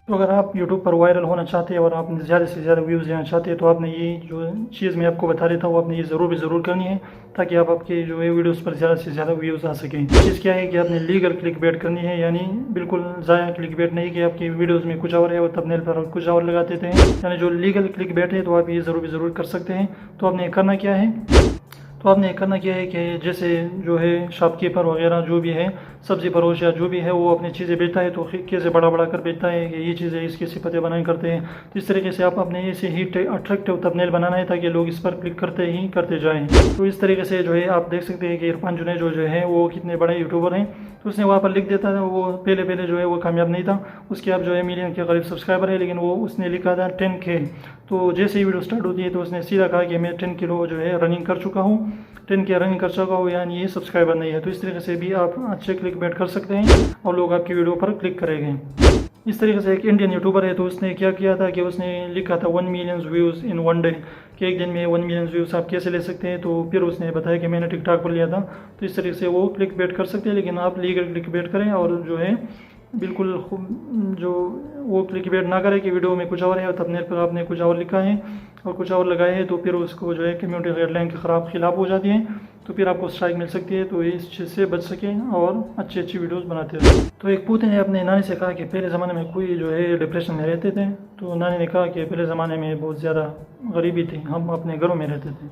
तो अगर आप यूट्यूब पर वायरल होना चाहते हैं और आप ज़्यादा से ज़्यादा व्यूज़ लेना चाहते हैं तो आपने ये जो चीज़ मैं आपको बता देता हूँ आपने ये ज़रूर करनी है, ताकि आप आपके जो है वीडियोस पर ज़्यादा से ज़्यादा व्यूज़ आ सकें। चीज़ क्या है कि आपने लीगल क्लिक बेट करनी है, यानी बिल्कुल ज़ाया क्लिक बेट नहीं कि आपकी वीडियोज़ में कुछ और है और थंबनेल पर कुछ और लगा देते हैं। यानी जो लीगल क्लिक बेट है तो आप ये ज़रूर कर सकते हैं। तो आपने करना क्या है, कि जैसे जो है शॉपकीपर वगैरह जो भी है, सब्ज़ी फरोश या जो भी है, वो अपनी चीज़ें बेचता है तो कैसे बड़ा कर बेचता है कि ये चीज़ें इसके सिफतें बनाए करते हैं। तो इस तरीके से आप अपने ऐसे ही अट्रैक्टिव थंबनेल बनाना है ताकि लोग इस पर क्लिक करते जाएँ। तो इस तरीके से जो है आप देख सकते हैं कि इरफान जुनैद जो है वो कितने बड़े यूट्यूबर हैं। तो उसने वहाँ पर लिख देता था, वो पहले जो है वो कामयाब नहीं था, उसके अब जो है मिलियन के करीब सब्सक्राइबर है, लेकिन वो उसने लिखा था 10K। तो जैसे ही वीडियो स्टार्ट होती है तो उसने सीधा कहा कि मैं 10 किलो जो है रनिंग कर चुका हूँ, 10K रनिंग कर चुका हूँ, यानी ये सब्सक्राइबर नहीं है। तो इस तरीके से भी आप अच्छे क्लिक बेट कर सकते हैं और लोग आपकी वीडियो पर क्लिक करेंगे। इस तरीके से एक इंडियन यूट्यूबर है, तो उसने क्या किया था कि उसने लिखा था 1 मिलियन व्यूज़ इन 1 डे, कि एक दिन में 1 मिलियन व्यूज़ आप कैसे ले सकते हैं। तो फिर उसने बताया कि मैंने टिकटॉक पर लिया था। तो इस तरीके से वो क्लिक बेट कर सकते हैं, लेकिन आप लीगल क्लिक बेट करें और जो है बिल्कुल जो वो क्लिक बेट ना करें कि वीडियो में कुछ और है और थंबनेल पर आपने कुछ और लिखा है और कुछ और लगाए हैं, तो फिर उसको जो है कम्युनिटी गाइडलाइन के खिलाफ हो जाती है, तो फिर आपको स्ट्राइक मिल सकती है। तो इस चीज़ से बच सकें और अच्छी वीडियोस बनाते रहे। तो एक पूते ने अपने नानी से कहा कि पहले ज़माने में कोई जो है डिप्रेशन में रहते थे। तो नानी ने कहा कि पहले ज़माने में बहुत ज़्यादा गरीबी थी, हम अपने घरों में रहते थे।